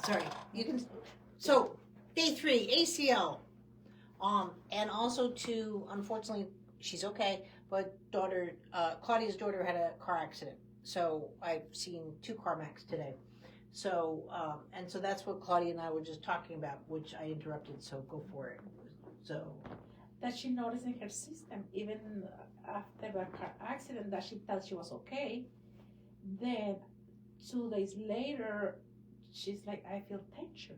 sorry, you can, so, day 3, ACL. And also unfortunately, she's okay, but Claudia's daughter had a car accident. So I've seen 2 car wrecks today. So, and so that's what Claudia and I were just talking about, which I interrupted, so go for it. So. That she noticed in her system, even after the car accident, that she thought she was okay. Then 2 days later, she's like, I feel tension.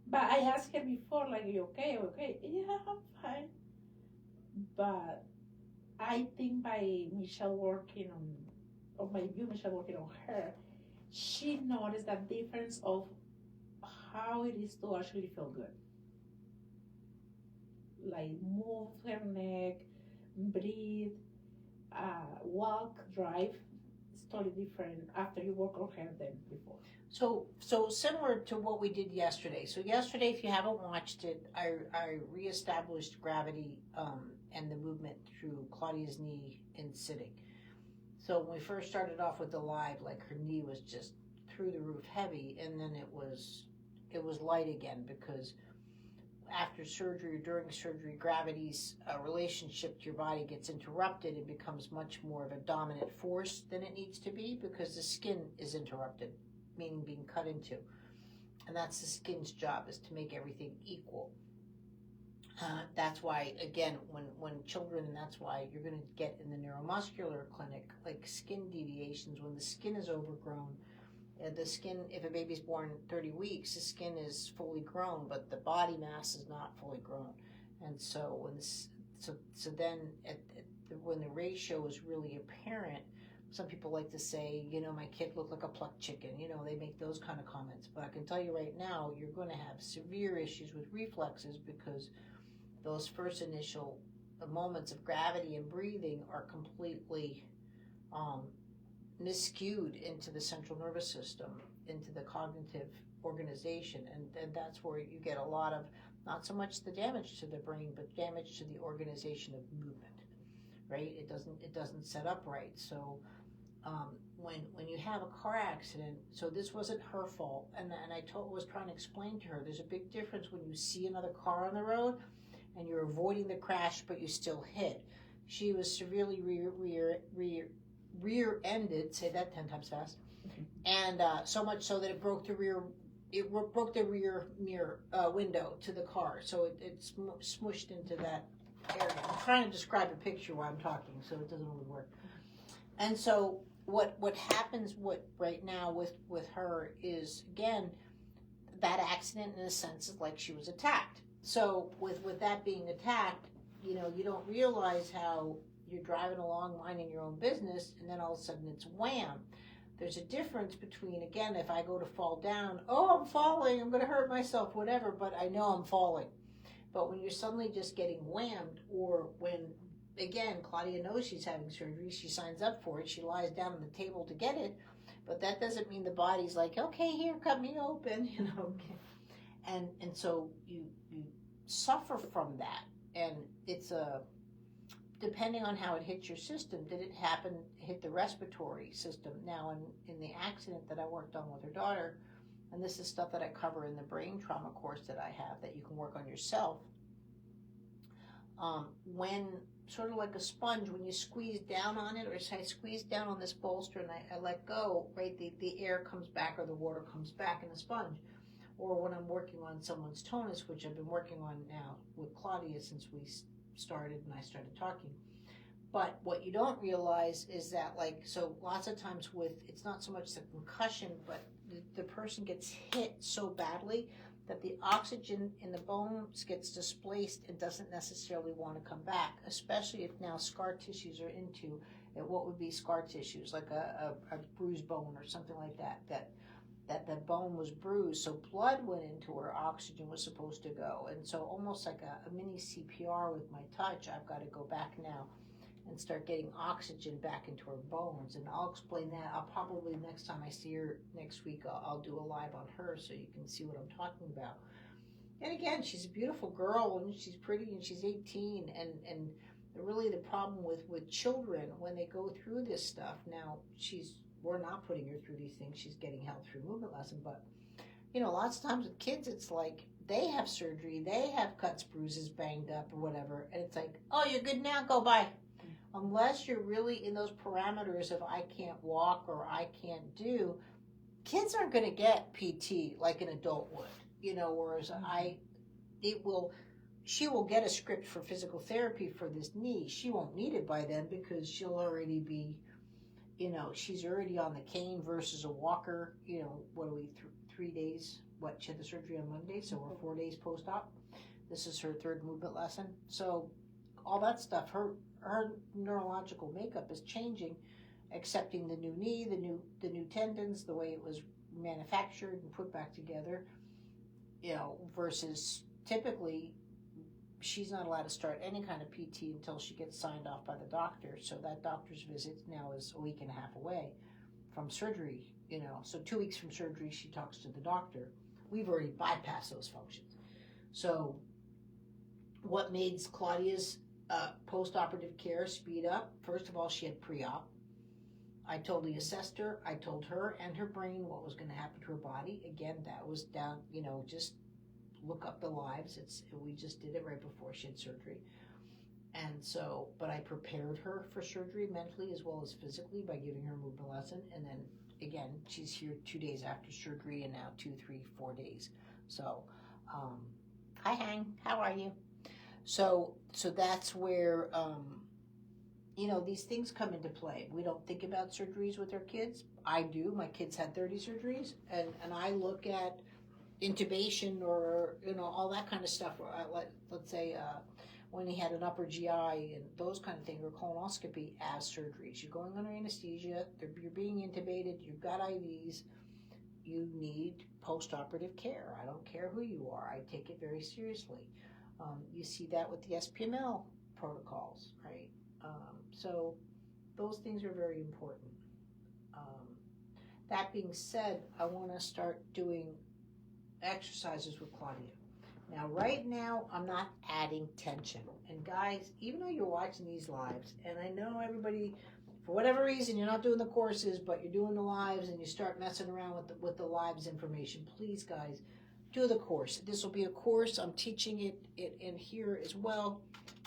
But I asked her before, like, are you okay? Okay. Yeah, I'm fine. But I think by Michelle working on, or by you, Michelle working on her, she noticed that difference of how it is to actually feel good. Like move her neck, breathe, walk, drive. It's totally different after you work on her than before. So similar to what we did yesterday. So yesterday, if you haven't watched it, I reestablished gravity and the movement through Claudia's knee in sitting. So when we first started off with the live, like her knee was just through the roof heavy, and then it was light again, because after surgery or during surgery, gravity's relationship to your body gets interrupted and becomes much more of a dominant force than it needs to be, because the skin is interrupted, meaning being cut into. And that's the skin's job, is to make everything equal. That's why, again, when children, and that's why you're going to get in the neuromuscular clinic, like skin deviations, when the skin is overgrown. The skin, if a baby's born 30 weeks, the skin is fully grown, but the body mass is not fully grown. And so when the ratio is really apparent, some people like to say, my kid looked like a plucked chicken. They make those kind of comments. But I can tell you right now, you're going to have severe issues with reflexes, because those first initial moments of gravity and breathing are completely miscued into the central nervous system, into the cognitive organization, and that's where you get a lot of, not so much the damage to the brain, but damage to the organization of movement, right? It doesn't set up right. So when you have a car accident, so this wasn't her fault, and I was trying to explain to her, there's a big difference when you see another car on the road and you're avoiding the crash, but you still hit. She was severely rear-ended, say that 10 times fast, and so much so that it broke the rear mirror window to the car, so it smushed into that area. I'm trying to describe a picture while I'm talking, so it doesn't really work. And so what happens right now with her is, again, that accident in a sense is like she was attacked. So with that being attacked, you don't realize how you're driving along minding your own business, and then all of a sudden it's wham. There's a difference between, again, if I go to fall down, I'm falling, I'm going to hurt myself, whatever, but I know I'm falling. But when you're suddenly just getting whammed, or when, again, Claudia knows she's having surgery, she signs up for it, she lies down on the table to get it, but that doesn't mean the body's like, okay, here, cut me open, And so you suffer from that, and it's depending on how it hits your system. Did it hit the respiratory system? Now, in the accident that I worked on with her daughter, and this is stuff that I cover in the brain trauma course that I have that you can work on yourself, when sort of like a sponge, when you squeeze down on it, or I squeeze down on this bolster and I let go, right, the air comes back, or the water comes back in the sponge. Or when I'm working on someone's tonus, which I've been working on now with Claudia since we started and I started talking. But what you don't realize is that, so lots of times it's not so much the concussion, but the person gets hit so badly that the oxygen in the bones gets displaced and doesn't necessarily want to come back, especially if now scar tissues are into what would be scar tissues, like a bruised bone or something like that the bone was bruised, so blood went into where oxygen was supposed to go. And so almost like a mini CPR with my touch, I've got to go back now and start getting oxygen back into her bones. And I'll explain that. I'll probably, next time I see her next week, I'll do a live on her so you can see what I'm talking about. And again, she's a beautiful girl, and she's pretty, and she's 18. And really the problem with children when they go through this stuff, now we're not putting her through these things. She's getting help through movement lesson, but lots of times with kids, it's like they have surgery, they have cuts, bruises, banged up, or whatever, and it's like, oh, you're good now, go bye. Unless you're really in those parameters of I can't walk or I can't do, kids aren't going to get PT like an adult would, whereas she will get a script for physical therapy for this knee. She won't need it by then because she'll already be, she's already on the cane versus a walker, what are we, 3 days? She had the surgery on Monday, so we're 4 days post-op. This is her third movement lesson. So all that stuff, her neurological makeup is changing, accepting the new knee, the new tendons, the way it was manufactured and put back together, versus typically she's not allowed to start any kind of PT until she gets signed off by the doctor. So that doctor's visit now is a week and a half away from surgery, So 2 weeks from surgery, she talks to the doctor. We've already bypassed those functions. So what made Claudia's post-operative care speed up? First of all, she had pre-op. I totally assessed her. I told her and her brain what was going to happen to her body. Again, that was down, just look up the lives. We just did it right before she had surgery. And so, but I prepared her for surgery mentally as well as physically by giving her a movement lesson. And then again, she's here 2 days after surgery and now 2, 3, 4 days. So, hi Hang, how are you? So that's where, these things come into play. We don't think about surgeries with our kids. I do. My kids had 30 surgeries, and I look at intubation or, all that kind of stuff. Let's say when he had an upper GI and those kind of things, or colonoscopy as surgeries. You're going under anesthesia, you're being intubated, you've got IVs, you need post-operative care. I don't care who you are. I take it very seriously. You see that with the SPML protocols, right? So those things are very important. That being said, I want to start doing exercises with Claudia. Now, right now, I'm not adding tension. And guys, even though you're watching these lives, and I know everybody, for whatever reason, you're not doing the courses, but you're doing the lives, and you start messing around with the lives information, please, guys, do the course. This will be a course. I'm teaching it in here as well.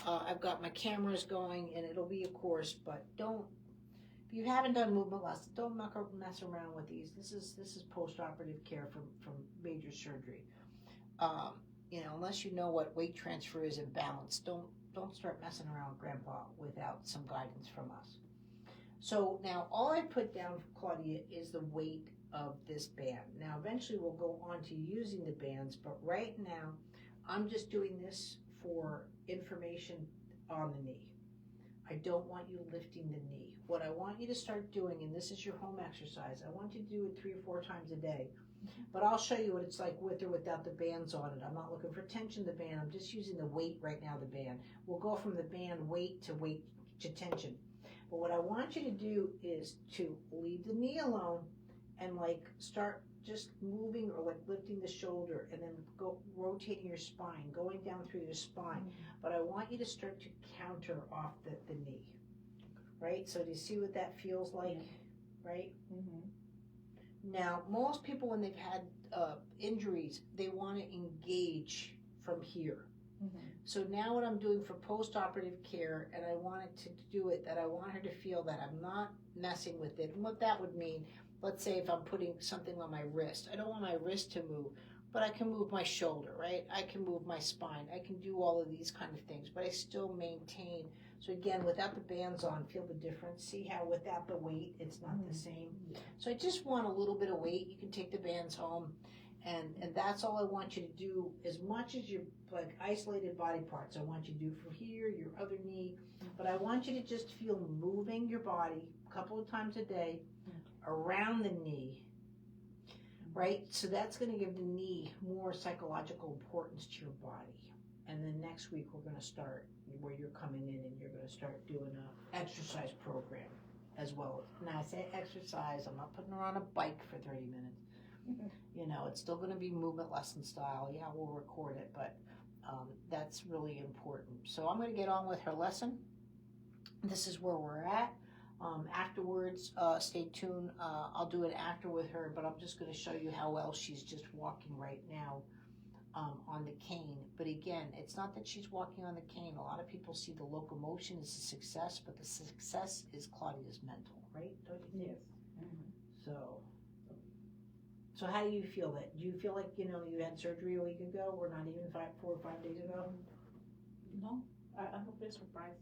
I've got my cameras going, and it'll be a course, but if you haven't done movement lessons, don't mess around with these. This is post-operative care from major surgery. Unless you know what weight transfer is and balance, don't start messing around with Grandpa without some guidance from us. So now all I put down for Claudia is the weight of this band. Now eventually we'll go on to using the bands, but right now I'm just doing this for information on the knee. I don't want you lifting the knee. What I want you to start doing, and this is your home exercise, I want you to do it 3 or 4 times a day. But I'll show you what it's like with or without the bands on it. I'm not looking for tension the band. I'm just using the weight right now, the band. We'll go from the band weight to tension. But what I want you to do is to leave the knee alone and start just moving or lifting the shoulder and then go rotating your spine, going down through your spine. But I want you to start to counter off the knee, right? So do you see what that feels like, right? Now, most people when they've had injuries, they want to engage from here. So now what I'm doing for post-operative care, and I wanted to do it, that I want her to feel that I'm not messing with it. And what that would mean, let's say if I'm putting something on my wrist, I don't want my wrist to move, but I can move my shoulder, right? I can move my spine. I can do all of these kind of things, but I still maintain. So again, without the bands on, feel the difference. See how without the weight, it's not the same. So I just want a little bit of weight. You can take the bands home. And that's all I want you to do, as much as your isolated body parts. I want you to do from here, your other knee, but I want you to just feel moving your body a couple of times a day around the knee, right? So that's going to give the knee more psychological importance to your body. And then next week we're going to start where you're coming in and you're going to start doing an exercise program as well. Now I say exercise, I'm not putting her on a bike for 30 minutes. It's still going to be movement lesson style. Yeah, we'll record it, but that's really important. So I'm going to get on with her lesson. This is where we're at. Afterwards, stay tuned. I'll do it after with her, but I'm just going to show you how well she's just walking right now on the cane. But again, it's not that she's walking on the cane. A lot of people see the locomotion as a success, but the success is Claudia's mental, right? Don't you think? Yes. Mm-hmm. So how do you feel that? Do you feel like, you had surgery a week ago, or not even 4 or 5 days ago? No, I'm a bit surprised.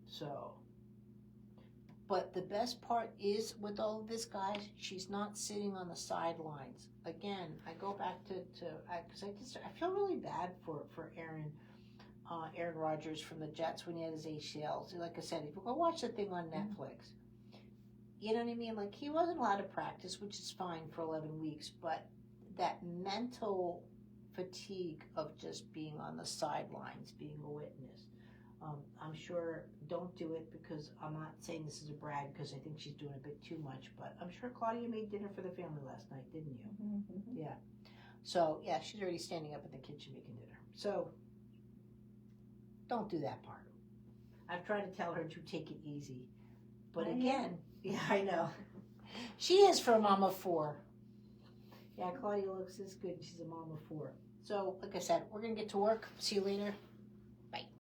So, but the best part is with all of this, guys, she's not sitting on the sidelines. Again, I go back because I feel really bad for Aaron Rodgers from the Jets when he had his ACL. So like I said, if you go watch the thing on Netflix, you know what I mean? Like, he wasn't allowed to practice, which is fine for 11 weeks, but that mental fatigue of just being on the sidelines, being a witness. I'm sure, don't do it, because I'm not saying this is a brag, because I think she's doing a bit too much, but I'm sure Claudia made dinner for the family last night, didn't you? Mm-hmm. Yeah. So, yeah, she's already standing up in the kitchen making dinner. So, don't do that part. I've tried to tell her to take it easy. But again, yeah, I know. She is for a mom of 4. Yeah, Claudia looks this good. She's a mom of 4. So, like I said, we're going to get to work. See you later.